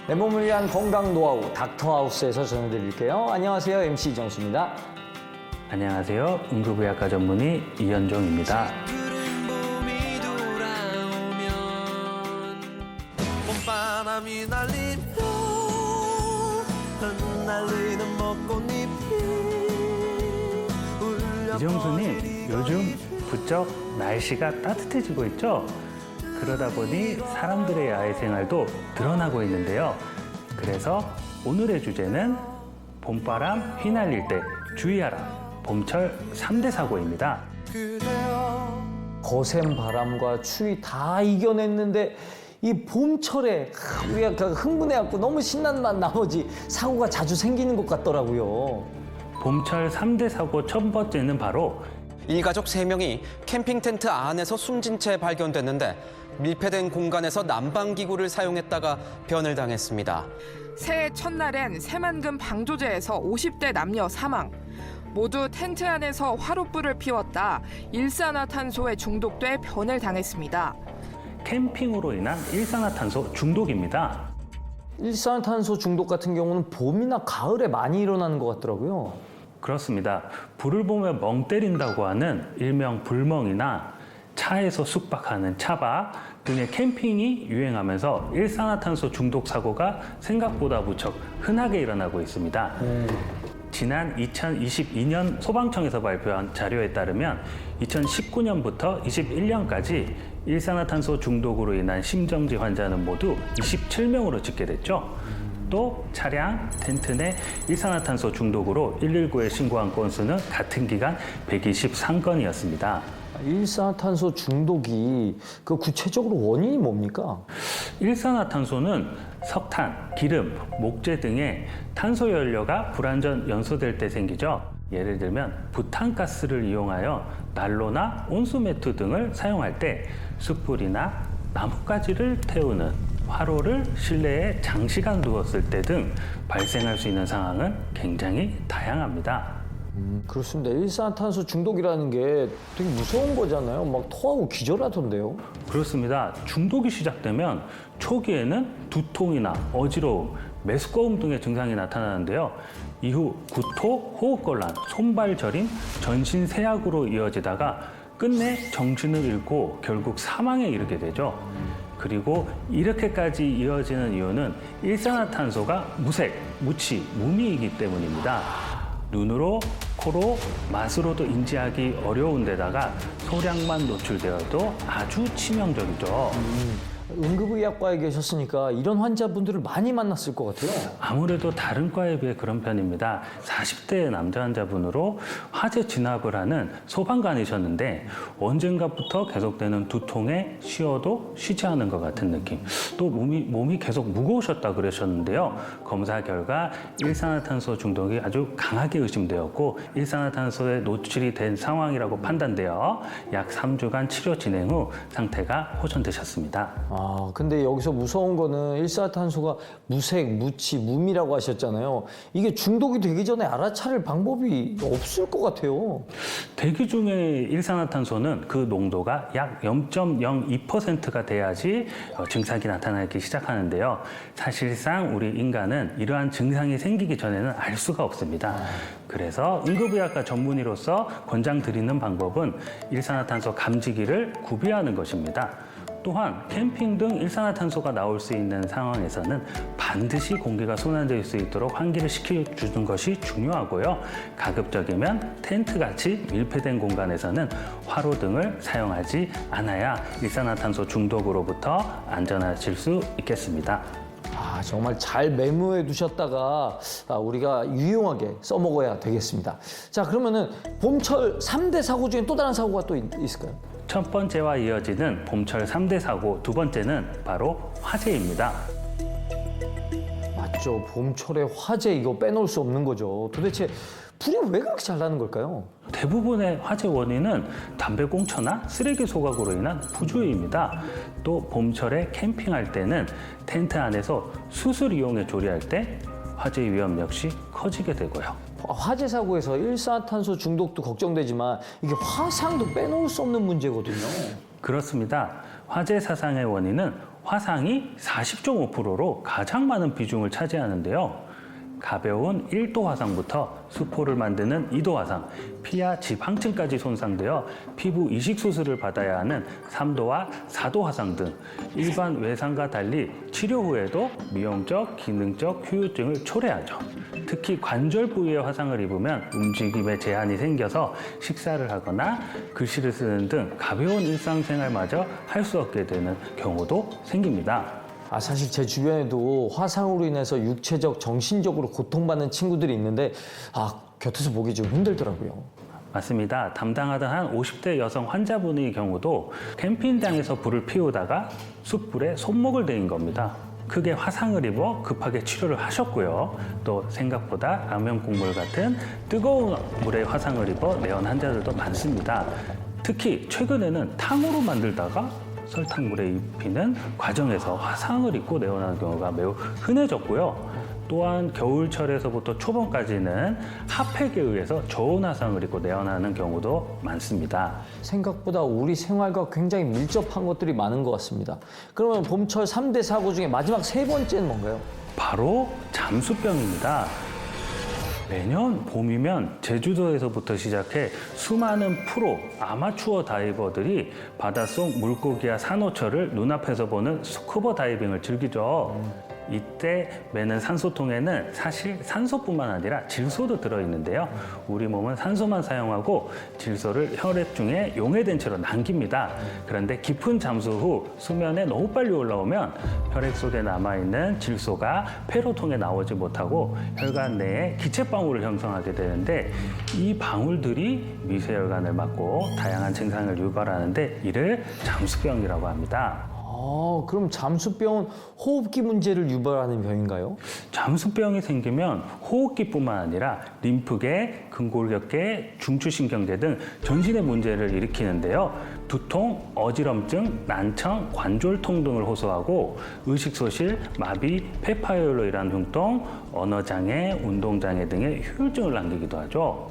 내 몸을 위한 건강 노하우 닥터하우스에서 전해드릴게요. 안녕하세요. MC 정수입니다. 안녕하세요. 응급의학과 전문의 이현종입니다. 봄바람이 날리며 흩날리는 벚꽃잎이 이정수님, 요즘 부쩍 날씨가 따뜻해지고 있죠? 그러다 보니 사람들의 야외 생활도 늘어나고 있는데요. 그래서 오늘의 주제는 봄바람 휘날릴 때 주의하라. 봄철 3대 사고입니다. 그래요. 거센 바람과 추위 다 이겨냈는데 이 봄철에 우리가 흥분해갖고 너무 신난 나머지 사고가 자주 생기는 것 같더라고요. 봄철 3대 사고 첫 번째는 바로 일가족 3명이 캠핑 텐트 안에서 숨진 채 발견됐는데 밀폐된 공간에서 난방기구를 사용했다가 변을 당했습니다. 새해 첫날엔 새만금 방조제에서 50대 남녀 사망. 모두 텐트 안에서 화롯불을 피웠다 일산화탄소에 중독돼 변을 당했습니다. 캠핑으로 인한 일산화탄소 중독입니다. 일산탄소 중독 같은 경우는 봄이나 가을에 많이 일어나는 것 같더라고요. 그렇습니다. 불을 보며 멍 때린다고 하는 일명 불멍이나 차에서 숙박하는 차박 등의 캠핑이 유행하면서 일산화탄소 중독 사고가 생각보다 무척 흔하게 일어나고 있습니다. 지난 2022년 소방청에서 발표한 자료에 따르면 2019년부터 21년까지 일산화탄소 중독으로 인한 심정지 환자는 모두 27명으로 집계됐죠. 또 차량, 텐트 내 일산화탄소 중독으로 119에 신고한 건수는 같은 기간 123건이었습니다. 일산탄소 중독이 구체적으로 원인이 뭡니까? 일산화탄소는 석탄, 기름, 목재 등의 탄소 연료가 불완전 연소될 때 생기죠. 예를 들면 부탄가스를 이용하여 난로나 온수매트 등을 사용할 때 숯불이나 나뭇가지를 태우는 화로를 실내에 장시간 두었을 때 등 발생할 수 있는 상황은 굉장히 다양합니다. 그렇습니다. 일산탄소 중독이라는 게 되게 무서운 거잖아요. 막 토하고 기절하던데요. 그렇습니다. 중독이 시작되면 초기에는 두통이나 어지러움, 메스꺼움 등의 증상이 나타나는데요. 이후 구토, 호흡곤란, 손발 저림, 전신 세약으로 이어지다가 끝내 정신을 잃고 결국 사망에 이르게 되죠. 그리고 이렇게까지 이어지는 이유는 일산화탄소가 무색, 무치, 무미이기 때문입니다. 눈으로, 코로, 맛으로도 인지하기 어려운 데다가 소량만 노출되어도 아주 치명적이죠. 응급의학과에 계셨으니까 이런 환자분들을 많이 만났을 것 같아요. 아무래도 다른 과에 비해 그런 편입니다. 40대 남자 환자분으로 화재 진압을 하는 소방관이셨는데 언젠가부터 계속되는 두통에 쉬어도 쉬지 않은 것 같은 느낌. 또 몸이 계속 무거우셨다 그러셨는데요. 검사 결과 일산화탄소 중독이 아주 강하게 의심되었고 일산화탄소에 노출이 된 상황이라고 판단되어 약 3주간 치료 진행 후 상태가 호전되셨습니다. 근데 여기서 무서운 거는 일산탄소가 무색, 무치, 무미라고 하셨잖아요. 이게 중독이 되기 전에 알아차릴 방법이 없을 것 같아요. 대기 중에 일산화탄소는 그 농도가 약 0.02%가 돼야지 증상이 나타나기 시작하는데요. 사실상 우리 인간은 이러한 증상이 생기기 전에는 알 수가 없습니다. 그래서 응급의학과 전문의로서 권장드리는 방법은 일산화탄소 감지기를 구비하는 것입니다. 또한 캠핑 등 일산화탄소가 나올 수 있는 상황에서는 반드시 공기가 순환될 수 있도록 환기를 시켜주는 것이 중요하고요. 가급적이면 텐트같이 밀폐된 공간에서는 화로 등을 사용하지 않아야 일산화탄소 중독으로부터 안전하실 수 있겠습니다. 정말 잘 메모해 두셨다가 우리가 유용하게 써먹어야 되겠습니다. 자, 그러면은 봄철 3대 사고 중에 또 다른 사고가 또 있을까요? 첫 번째와 이어지는 봄철 3대 사고 두 번째는 바로 화재입니다. 맞죠. 봄철에 화재 이거 빼놓을 수 없는 거죠. 도대체 불이 왜 그렇게 잘 나는 걸까요? 대부분의 화재 원인은 담배꽁초나 쓰레기 소각으로 인한 부주의입니다. 또 봄철에 캠핑할 때는 텐트 안에서 숯을 이용해 조리할 때 화재 위험 역시 커지게 되고요. 화재 사고에서 일산탄소 중독도 걱정되지만 이게 화상도 빼놓을 수 없는 문제거든요. 그렇습니다. 화재 사상의 원인은 화상이 40.5%로 가장 많은 비중을 차지하는데요. 가벼운 1도 화상부터 수포를 만드는 2도 화상, 피하 지방층까지 손상되어 피부 이식 수술을 받아야 하는 3도와 4도 화상 등 일반 외상과 달리 치료 후에도 미용적, 기능적 후유증을 초래하죠. 특히 관절 부위에 화상을 입으면 움직임에 제한이 생겨서 식사를 하거나 글씨를 쓰는 등 가벼운 일상생활마저 할 수 없게 되는 경우도 생깁니다. 사실 제 주변에도 화상으로 인해서 육체적, 정신적으로 고통받는 친구들이 있는데 곁에서 보기 좀 힘들더라고요. 맞습니다. 담당하던 한 50대 여성 환자분의 경우도 캠핑장에서 불을 피우다가 숯불에 손목을 대인 겁니다. 크게 화상을 입어 급하게 치료를 하셨고요. 또 생각보다 라면 국물 같은 뜨거운 물에 화상을 입어 내원 환자들도 많습니다. 특히 최근에는 탕후루 만들다가 설탕물에 입히는 과정에서 화상을 입고 내원하는 경우가 매우 흔해졌고요. 또한 겨울철에서부터 초봄까지는 핫팩에 의해서 저온 화상을 입고 내원하는 경우도 많습니다. 생각보다 우리 생활과 굉장히 밀접한 것들이 많은 것 같습니다. 그러면 봄철 3대 사고 중에 마지막 세 번째는 뭔가요? 바로 잠수병입니다. 매년 봄이면 제주도에서부터 시작해 수많은 프로 아마추어 다이버들이 바닷속 물고기와 산호초를 눈앞에서 보는 스쿠버 다이빙을 즐기죠. 이때 매는 산소통에는 사실 산소뿐만 아니라 질소도 들어있는데요. 우리 몸은 산소만 사용하고 질소를 혈액 중에 용해된 채로 남깁니다. 그런데 깊은 잠수 후 수면에 너무 빨리 올라오면 혈액 속에 남아있는 질소가 폐로 통해 나오지 못하고 혈관 내에 기체방울을 형성하게 되는데 이 방울들이 미세혈관을 막고 다양한 증상을 유발하는데 이를 잠수병이라고 합니다. 그럼 잠수병은 호흡기 문제를 유발하는 병인가요? 잠수병이 생기면 호흡기뿐만 아니라 림프계, 근골격계, 중추신경계 등 전신의 문제를 일으키는데요. 두통, 어지럼증, 난청, 관절통 등을 호소하고 의식소실, 마비, 폐파열로 인한 흉통, 언어장애, 운동장애 등의 후유증을 남기기도 하죠.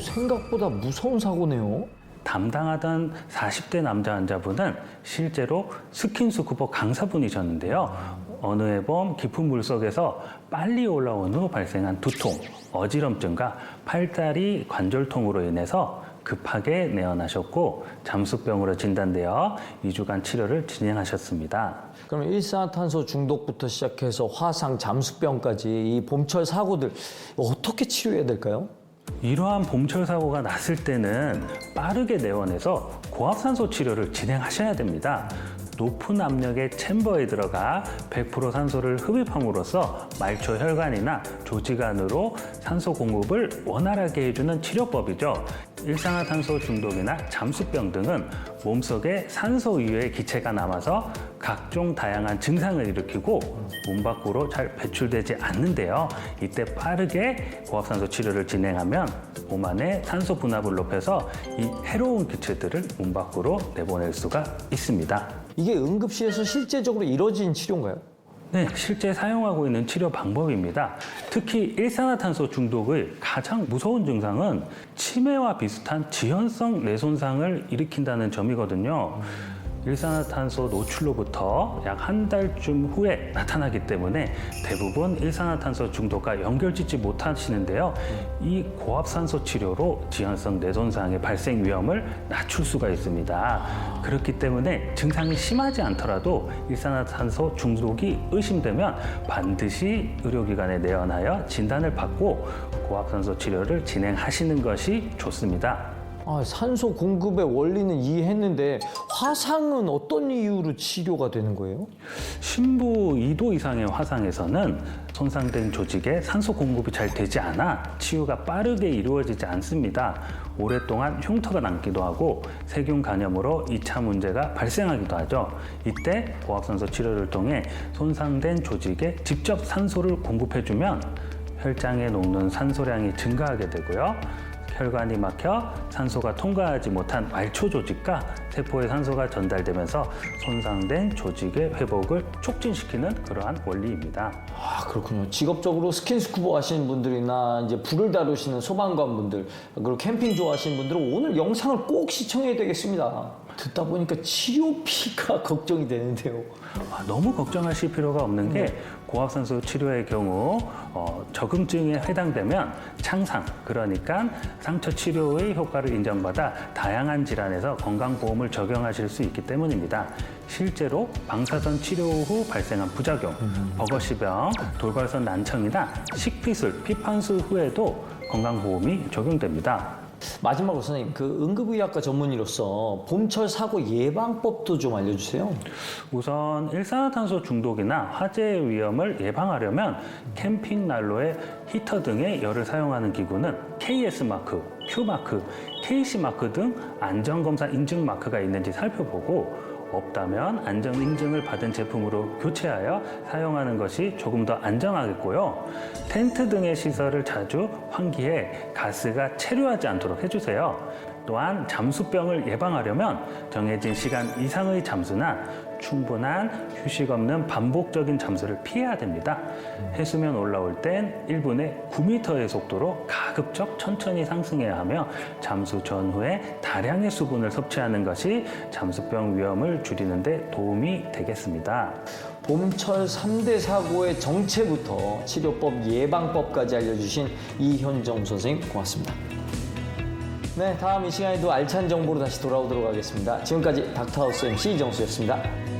생각보다 무서운 사고네요. 담당하던 40대 남자 환자분은 실제로 스킨스쿠버 강사분이셨는데요. 어느 해봄 깊은 물속에서 빨리 올라온 후 발생한 두통, 어지럼증과 팔다리 관절통으로 인해서 급하게 내원하셨고 잠수병으로 진단되어 2주간 치료를 진행하셨습니다. 그럼 일산화탄소 중독부터 시작해서 화상, 잠수병까지 이 봄철 사고들 어떻게 치료해야 될까요? 이러한 봄철 사고가 났을 때는 빠르게 내원해서 고압산소 치료를 진행하셔야 됩니다. 높은 압력의 챔버에 들어가 100% 산소를 흡입함으로써 말초 혈관이나 조직 안으로 산소 공급을 원활하게 해주는 치료법이죠. 일산화탄소 중독이나 잠수병 등은 몸속에 산소 이외의 기체가 남아서 각종 다양한 증상을 일으키고 몸 밖으로 잘 배출되지 않는데요. 이때 빠르게 고압산소 치료를 진행하면 몸 안에 산소 분압을 높여서 이 해로운 기체들을 몸 밖으로 내보낼 수가 있습니다. 이게 응급실에서 실제적으로 이루어진 치료인가요? 네, 실제 사용하고 있는 치료 방법입니다. 특히 일산화탄소 중독의 가장 무서운 증상은 치매와 비슷한 지연성 뇌손상을 일으킨다는 점이거든요. 일산화탄소 노출로부터 약 한 달쯤 후에 나타나기 때문에 대부분 일산화탄소 중독과 연결짓지 못하시는데요. 이 고압산소 치료로 지연성 뇌손상의 발생 위험을 낮출 수가 있습니다. 그렇기 때문에 증상이 심하지 않더라도 일산화탄소 중독이 의심되면 반드시 의료기관에 내원하여 진단을 받고 고압산소 치료를 진행하시는 것이 좋습니다. 산소 공급의 원리는 이해했는데 화상은 어떤 이유로 치료가 되는 거예요? 심부 2도 이상의 화상에서는 손상된 조직에 산소 공급이 잘 되지 않아 치유가 빠르게 이루어지지 않습니다. 오랫동안 흉터가 남기도 하고 세균 감염으로 2차 문제가 발생하기도 하죠. 이때 고압산소 치료를 통해 손상된 조직에 직접 산소를 공급해주면 혈장에 녹는 산소량이 증가하게 되고요. 혈관이 막혀 산소가 통과하지 못한 말초 조직과 세포에 산소가 전달되면서 손상된 조직의 회복을 촉진시키는 그러한 원리입니다. 그렇군요. 직업적으로 스킨스쿠버 하시는 분들이나 이제 불을 다루시는 소방관 분들, 그리고 캠핑 좋아하시는 분들은 오늘 영상을 꼭 시청해야 되겠습니다. 듣다 보니까 치료비가 걱정이 되는데요. 너무 걱정하실 필요가 없는 게 고압산소 치료의 경우 적응증에 해당되면 창상, 그러니까 상처 치료의 효과를 인정받아 다양한 질환에서 건강보험을 적용하실 수 있기 때문입니다. 실제로 방사선 치료 후 발생한 부작용, 버거시병, 돌발선 난청이나 식피술, 피판수 후에도 건강보험이 적용됩니다. 마지막으로 선생님, 그 응급의학과 전문의로서 봄철 사고 예방법도 좀 알려주세요. 우선 일산화탄소 중독이나 화재의 위험을 예방하려면 캠핑 난로에 히터 등의 열을 사용하는 기구는 KS 마크, Q 마크, KC 마크 등 안전검사 인증 마크가 있는지 살펴보고 없다면 안전 인증을 받은 제품으로 교체하여 사용하는 것이 조금 더 안전하겠고요. 텐트 등의 시설을 자주 환기해 가스가 체류하지 않도록 해주세요. 또한 잠수병을 예방하려면 정해진 시간 이상의 잠수나 충분한 휴식 없는 반복적인 잠수를 피해야 됩니다. 해수면 올라올 땐 1분에 9m의 속도로 가급적 천천히 상승해야 하며 잠수 전후에 다량의 수분을 섭취하는 것이 잠수병 위험을 줄이는 데 도움이 되겠습니다. 봄철 3대 사고의 정체부터 치료법, 예방법까지 알려주신 이현정 선생님 고맙습니다. 네, 다음 이 시간에도 알찬 정보로 다시 돌아오도록 하겠습니다. 지금까지 닥터하우스 MC 이정수였습니다.